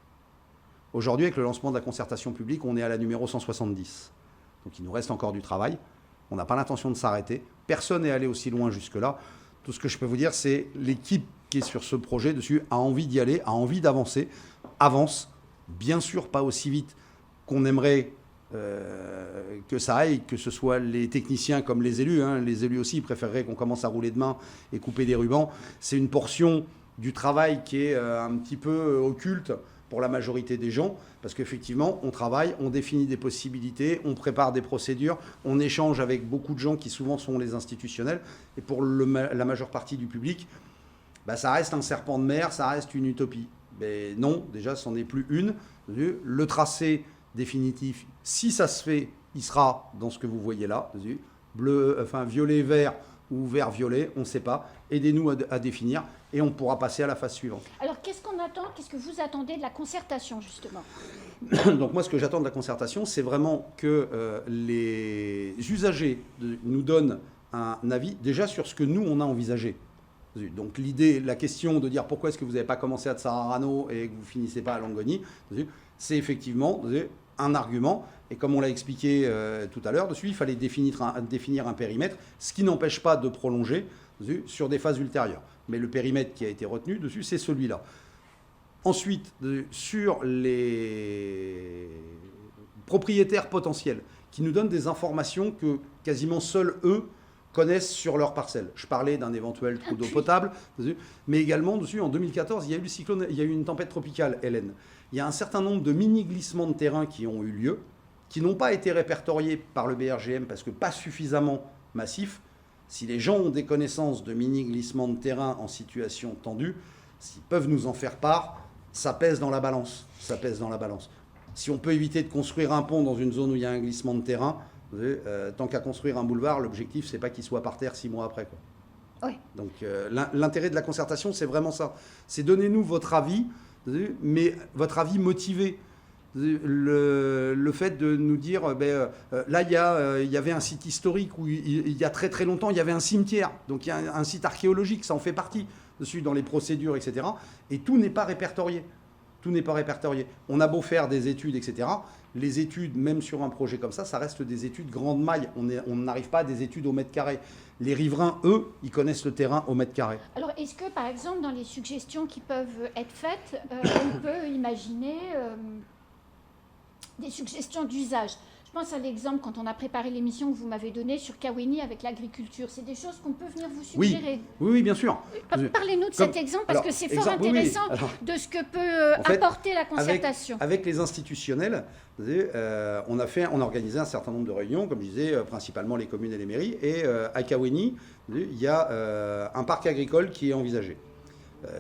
Aujourd'hui, avec le lancement de la concertation publique, on est à la numéro 170. Donc il nous reste encore du travail. On n'a pas l'intention de s'arrêter. Personne n'est allé aussi loin jusque-là. Tout ce que je peux vous dire, c'est l'équipe qui est sur ce projet dessus a envie d'y aller, a envie d'avancer, avance. Bien sûr, pas aussi vite qu'on aimerait que ça aille, que ce soit les techniciens comme les élus. Les élus aussi préféreraient qu'on commence à rouler de main et couper des rubans. C'est une portion du travail qui est un petit peu occulte pour la majorité des gens, parce qu'effectivement, on travaille, on définit des possibilités, on prépare des procédures, on échange avec beaucoup de gens qui souvent sont les institutionnels, et pour la majeure partie du public, ça reste un serpent de mer, ça reste une utopie. Non, déjà, c'en est plus une. Le tracé définitif, si ça se fait, il sera dans ce que vous voyez là, bleu, enfin violet, vert ou vert, violet, on ne sait pas. Aidez-nous à définir et on pourra passer à la phase suivante. Alors, qu'est-ce qu'on attend? Qu'est-ce que vous attendez de la concertation, justement? Donc moi, ce que j'attends de la concertation, c'est vraiment que les usagers nous donnent un avis déjà sur ce que nous, on a envisagé. Donc l'idée, la question de dire pourquoi est-ce que vous n'avez pas commencé à Tsararano et que vous finissez pas à Longoni, c'est effectivement un argument. Et comme on l'a expliqué tout à l'heure, dessus, il fallait définir un périmètre, ce qui n'empêche pas de prolonger sur des phases ultérieures. Mais le périmètre qui a été retenu dessus, c'est celui-là. Ensuite, sur les propriétaires potentiels, qui nous donnent des informations que quasiment seuls eux connaissent sur leur parcelle. Je parlais d'un éventuel trou d'eau potable, mais également dessus, en 2014, il y a eu le cyclone, il y a eu une tempête tropicale, Hélène. Il y a un certain nombre de mini-glissements de terrain qui ont eu lieu, qui n'ont pas été répertoriés par le BRGM parce que pas suffisamment massifs. Si les gens ont des connaissances de mini-glissements de terrain en situation tendue, s'ils peuvent nous en faire part, ça pèse dans la balance. Ça pèse dans la balance. Si on peut éviter de construire un pont dans une zone où il y a un glissement de terrain, tant qu'à construire un boulevard, l'objectif, c'est pas qu'il soit par terre 6 mois après, quoi. Oui. Donc l'intérêt de la concertation, c'est vraiment ça. C'est donnez-nous votre avis, mais votre avis motivé. Le fait de nous dire, là, il y avait un site historique où il y a très très longtemps, il y avait un cimetière. Donc il y a un site archéologique, ça en fait partie dessus dans les procédures, etc. Et tout n'est pas répertorié. Tout n'est pas répertorié. On a beau faire des études, etc. Les études, même sur un projet comme ça reste des études grande maille. On n'arrive pas à des études au mètre carré. Les riverains, eux, ils connaissent le terrain au mètre carré. Alors, est-ce que, par exemple, dans les suggestions qui peuvent être faites, on peut imaginer des suggestions d'usage? Je pense à l'exemple, quand on a préparé l'émission que vous m'avez donnée sur Kaweni avec l'agriculture. C'est des choses qu'on peut venir vous suggérer. Oui, bien sûr. Parlez-nous de cet exemple, parce que c'est fort intéressant de ce que peut apporter la concertation. Avec les institutionnels, on a organisé un certain nombre de réunions, comme je disais, principalement les communes et les mairies. Et à Kaweni, il y a un parc agricole qui est envisagé.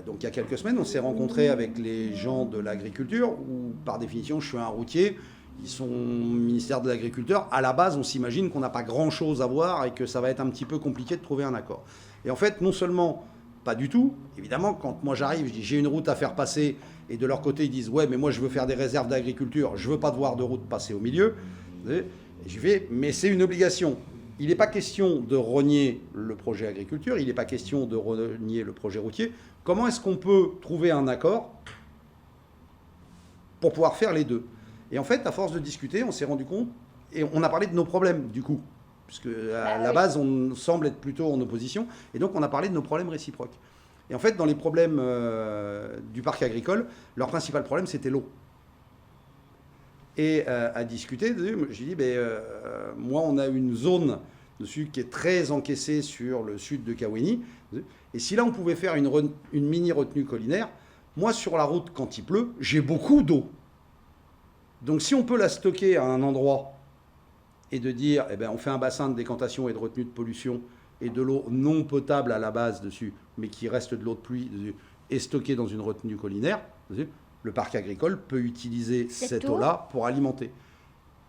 Donc il y a quelques semaines, on s'est rencontrés avec les gens de l'agriculture, où par définition, je suis un routier. Ils sont au ministère de l'Agriculture. À la base, on s'imagine qu'on n'a pas grand-chose à voir et que ça va être un petit peu compliqué de trouver un accord. Et en fait, non seulement, pas du tout. Évidemment, quand moi j'arrive, je dis j'ai une route à faire passer, et de leur côté, ils disent ouais, mais moi je veux faire des réserves d'agriculture, je veux pas devoir de route passer au milieu. Et je vais, mais c'est une obligation. Il n'est pas question de renier le projet agriculture, il n'est pas question de renier le projet routier. Comment est-ce qu'on peut trouver un accord pour pouvoir faire les deux? Et en fait, à force de discuter, on s'est rendu compte, et on a parlé de nos problèmes, du coup, puisque à la base, on semble être plutôt en opposition, et donc on a parlé de nos problèmes réciproques. Et en fait, dans les problèmes du parc agricole, leur principal problème, c'était l'eau. Et à discuter, j'ai dit, moi, on a une zone dessus qui est très encaissée sur le sud de Kaweni, et si là, on pouvait faire une mini retenue collinaire, moi, sur la route, quand il pleut, j'ai beaucoup d'eau. Donc si on peut la stocker à un endroit et de dire, on fait un bassin de décantation et de retenue de pollution et de l'eau non potable à la base dessus, mais qui reste de l'eau de pluie dessus, et stockée dans une retenue collinaire, dessus, le parc agricole peut utiliser cette eau-là pour alimenter.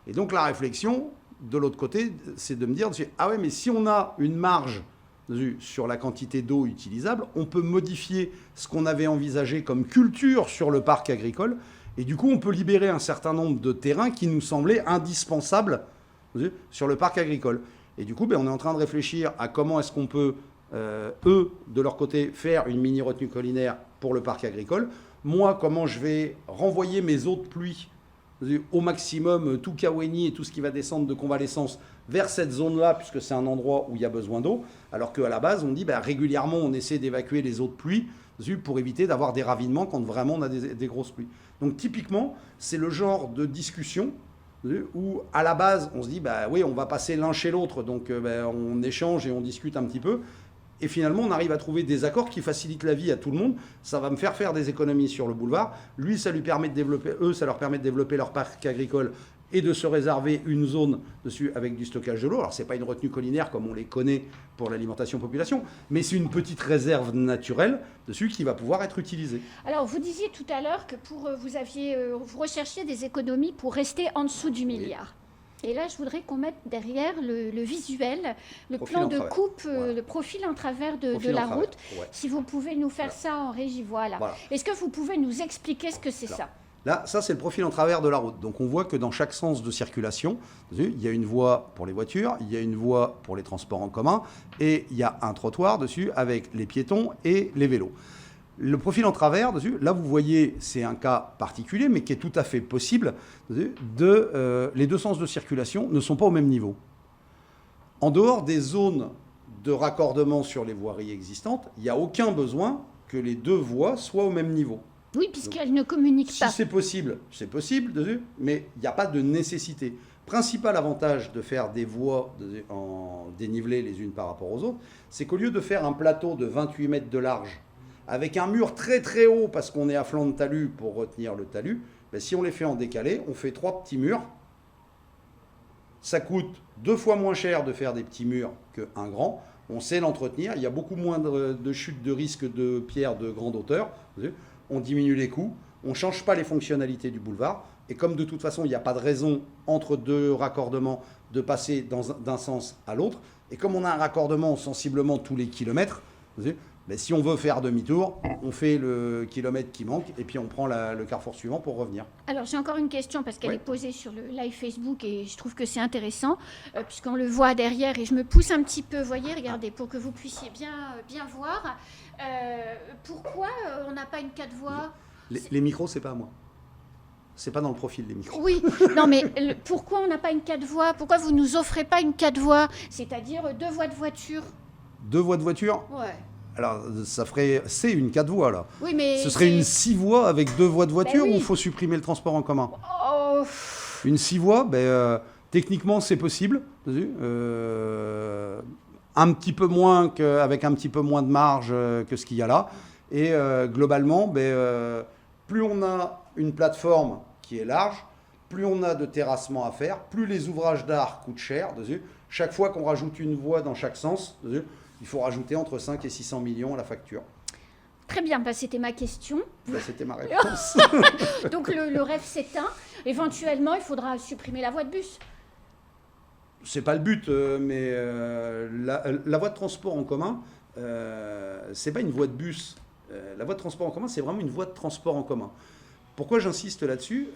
Et donc la réflexion, de l'autre côté, c'est de me dire, ah ouais, mais si on a une marge dessus, sur la quantité d'eau utilisable, on peut modifier ce qu'on avait envisagé comme culture sur le parc agricole. Et du coup, on peut libérer un certain nombre de terrains qui nous semblaient indispensables sur le parc agricole. Et du coup, on est en train de réfléchir à comment est-ce qu'on peut, eux, de leur côté, faire une mini-retenue collinaire pour le parc agricole. Moi, comment je vais renvoyer mes eaux de pluie au maximum, tout Kaweni et tout ce qui va descendre de convalescence vers cette zone-là, puisque c'est un endroit où il y a besoin d'eau, alors qu'à la base, on dit régulièrement, on essaie d'évacuer les eaux de pluie pour éviter d'avoir des ravinements quand vraiment on a des grosses pluies. Donc typiquement, c'est le genre de discussion où à la base, on se dit, oui, on va passer l'un chez l'autre, donc on échange et on discute un petit peu. Et finalement, on arrive à trouver des accords qui facilitent la vie à tout le monde. Ça va me faire des économies sur le boulevard. Lui, ça lui permet de développer, ça leur permet de développer leur parc agricole et de se réserver une zone dessus avec du stockage de l'eau. Alors, ce n'est pas une retenue collinaire comme on les connaît pour l'alimentation population, mais c'est une petite réserve naturelle dessus qui va pouvoir être utilisée. Alors, vous disiez tout à l'heure que vous recherchiez des économies pour rester en dessous du milliard. Et là, je voudrais qu'on mette derrière le visuel, le Profil plan en de travers. coupe, Voilà. le profil en travers de Profil en la travers. route. Ouais. Si vous pouvez nous faire ça en régie, voilà. Est-ce que vous pouvez nous expliquer ce que c'est ça? Là, ça, c'est le profil en travers de la route. Donc, on voit que dans chaque sens de circulation, il y a une voie pour les voitures, il y a une voie pour les transports en commun, et il y a un trottoir dessus avec les piétons et les vélos. Le profil en travers, dessus, là, vous voyez, c'est un cas particulier, mais qui est tout à fait possible. Les deux sens de circulation ne sont pas au même niveau. En dehors des zones de raccordement sur les voiries existantes, il n'y a aucun besoin que les deux voies soient au même niveau. Oui, puisqu'elles ne communiquent pas. Si c'est possible, mais il n'y a pas de nécessité. Principal avantage de faire des voies en dénivelé les unes par rapport aux autres, c'est qu'au lieu de faire un plateau de 28 mètres de large, avec un mur très très haut parce qu'on est à flanc de talus pour retenir le talus, ben, si on les fait en décalé, on fait 3 petits murs. Ça coûte 2 fois moins cher de faire des petits murs qu'un grand. On sait l'entretenir. Il y a beaucoup moins de chutes de risque de pierres de grande hauteur. On diminue les coûts. On ne change pas les fonctionnalités du boulevard. Et comme de toute façon, il n'y a pas de raison entre deux raccordements de passer d'un sens à l'autre, et comme on a un raccordement sensiblement tous les kilomètres, mais si on veut faire demi-tour, on fait le kilomètre qui manque et puis on prend le carrefour suivant pour revenir. Alors j'ai encore une question parce qu'elle est posée sur le live Facebook et je trouve que c'est intéressant puisqu'on le voit derrière et je me pousse un petit peu, voyez, regardez, pour que vous puissiez bien voir. Pourquoi on n'a pas une 4 voies? Les micros, c'est pas à moi. C'est pas dans le profil des micros. Oui, non mais pourquoi on n'a pas une 4 voies? Pourquoi vous nous offrez pas une 4 voies? C'est-à-dire 2 voies de voiture? 2 voies de voiture? Ouais. Alors, c'est une 4 voies, là. Oui, mais ce serait une 6 voies avec 2 voies de voiture, oui. Ou il faut supprimer le transport en commun? Oh. Une 6 voies, techniquement, c'est possible. Un petit peu moins avec un petit peu moins de marge que ce qu'il y a là. Et globalement, plus on a une plateforme qui est large, plus on a de terrassement à faire, plus les ouvrages d'art coûtent cher. Chaque fois qu'on rajoute une voie dans chaque sens, il faut rajouter entre 5 et 600 millions à la facture. Très bien, c'était ma question. C'était ma réponse. Donc le rêve s'éteint. Éventuellement, il faudra supprimer la voie de bus. C'est pas le but, mais la voie de transport en commun, c'est pas une voie de bus. La voie de transport en commun, c'est vraiment une voie de transport en commun. Pourquoi j'insiste là-dessus?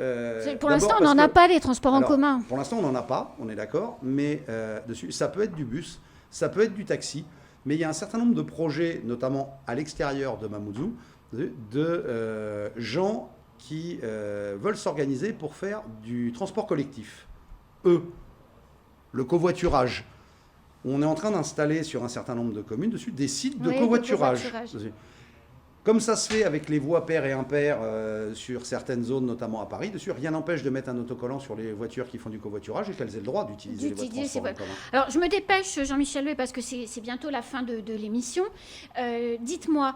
Pour l'instant, on n'en a pas des transports en commun. Pour l'instant, on n'en a pas, on est d'accord, mais dessus, ça peut être du bus, ça peut être du taxi, mais il y a un certain nombre de projets, notamment à l'extérieur de Mamoudzou, de gens qui veulent s'organiser pour faire du transport collectif. Le covoiturage. On est en train d'installer sur un certain nombre de communes dessus des sites de covoiturage. Comme ça se fait avec les voies paires et impaires sur certaines zones, notamment à Paris, dessus, rien n'empêche de mettre un autocollant sur les voitures qui font du covoiturage et qu'elles aient le droit d'utiliser les voies de transport en commun. Alors, je me dépêche, Jean-Michel Louet, parce que c'est bientôt la fin de l'émission. Dites-moi,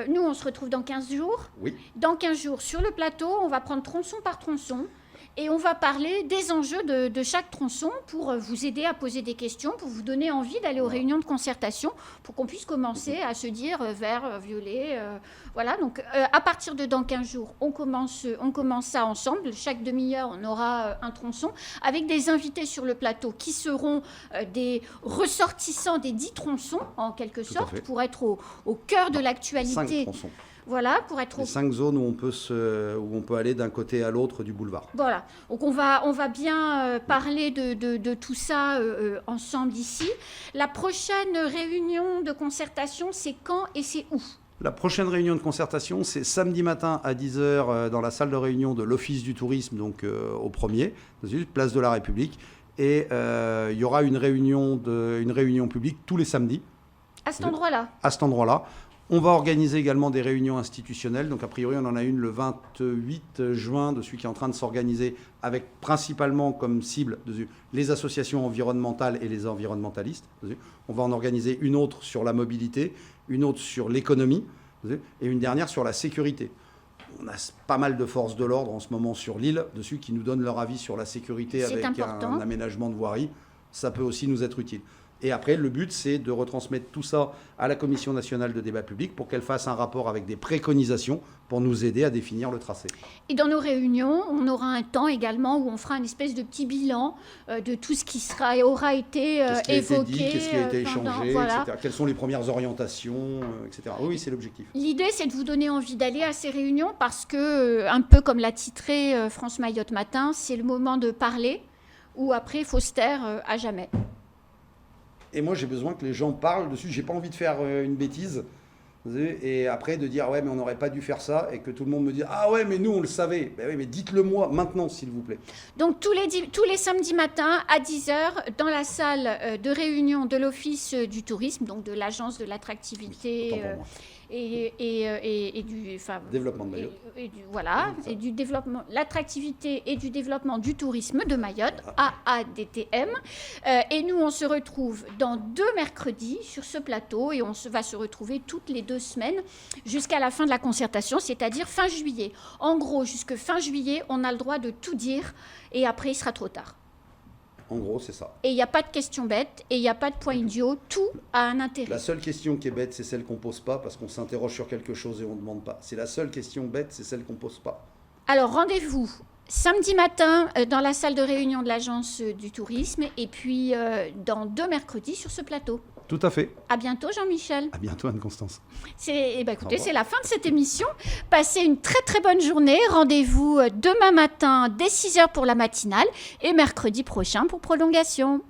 nous, on se retrouve dans 15 jours. Oui. Dans 15 jours, sur le plateau, on va prendre tronçon par tronçon. Et on va parler des enjeux de chaque tronçon pour vous aider à poser des questions, pour vous donner envie d'aller aux réunions de concertation, pour qu'on puisse commencer à se dire vert, violet. Voilà, donc à partir de dans 15 jours, on commence ça ensemble. Chaque demi-heure, on aura un tronçon avec des invités sur le plateau qui seront des ressortissants des 10 tronçons, en quelque sorte, pour être au cœur de l'actualité. 5 tronçons. Voilà, pour être les 5 zones où on peut aller d'un côté à l'autre du boulevard. Voilà, donc on va bien parler de tout ça ensemble ici. La prochaine réunion de concertation, c'est quand et c'est où? La prochaine réunion de concertation, c'est samedi matin à 10h dans la salle de réunion de l'Office du tourisme, donc au 1er, place de la République. Et il y aura une réunion publique tous les samedis. À cet endroit-là? À cet endroit-là. On va organiser également des réunions institutionnelles. Donc, a priori, on en a une le 28 juin, de celui qui est en train de s'organiser avec principalement comme cible les associations environnementales et les environnementalistes. On va en organiser une autre sur la mobilité, une autre sur l'économie et une dernière sur la sécurité. On a pas mal de forces de l'ordre en ce moment sur l'île, dessus qui nous donnent leur avis sur la sécurité avec un aménagement de voirie. Ça peut aussi nous être utile. Et après, le but, c'est de retransmettre tout ça à la Commission nationale de débat public pour qu'elle fasse un rapport avec des préconisations pour nous aider à définir le tracé. Et dans nos réunions, on aura un temps également où on fera une espèce de petit bilan de tout ce qui aura été évoqué. Qu'est-ce qui a été échangé, voilà. etc. Quelles sont les premières orientations, etc. Oui, c'est l'objectif. L'idée, c'est de vous donner envie d'aller à ces réunions parce que, un peu comme l'a titré France Mayotte Matin, c'est le moment de parler ou après, il faut se taire à jamais. Et moi, j'ai besoin que les gens parlent dessus. J'ai pas envie de faire une bêtise. Et après, de dire, ouais, mais on n'aurait pas dû faire ça. Et que tout le monde me dise, ah ouais, mais nous, on le savait. Ben oui, mais dites-le moi maintenant, s'il vous plaît. Donc, tous les samedis matins à 10h, dans la salle de réunion de l'Office du tourisme, donc de l'Agence de l'attractivité et du développement de Mayotte. Et du développement, l'attractivité et du développement du tourisme de Mayotte, AADTM. Et nous, on se retrouve dans 2 mercredis sur ce plateau et va se retrouver toutes les 2 semaines jusqu'à la fin de la concertation, c'est-à-dire fin juillet. En gros, jusque fin juillet, on a le droit de tout dire et après, il sera trop tard. En gros, c'est ça. Et il n'y a pas de questions bêtes et il n'y a pas de points idiots. Tout a un intérêt. La seule question qui est bête, c'est celle qu'on ne pose pas parce qu'on s'interroge sur quelque chose et on ne demande pas. C'est la seule question bête, c'est celle qu'on ne pose pas. Alors, rendez-vous samedi matin dans la salle de réunion de l'Agence du tourisme et puis dans 2 mercredis sur ce plateau. Tout à fait. À bientôt, Jean-Michel. À bientôt, Anne-Constance. Écoutez, c'est la fin de cette émission. Passez une très très bonne journée. Rendez-vous demain matin dès 6h pour la matinale et mercredi prochain pour prolongation.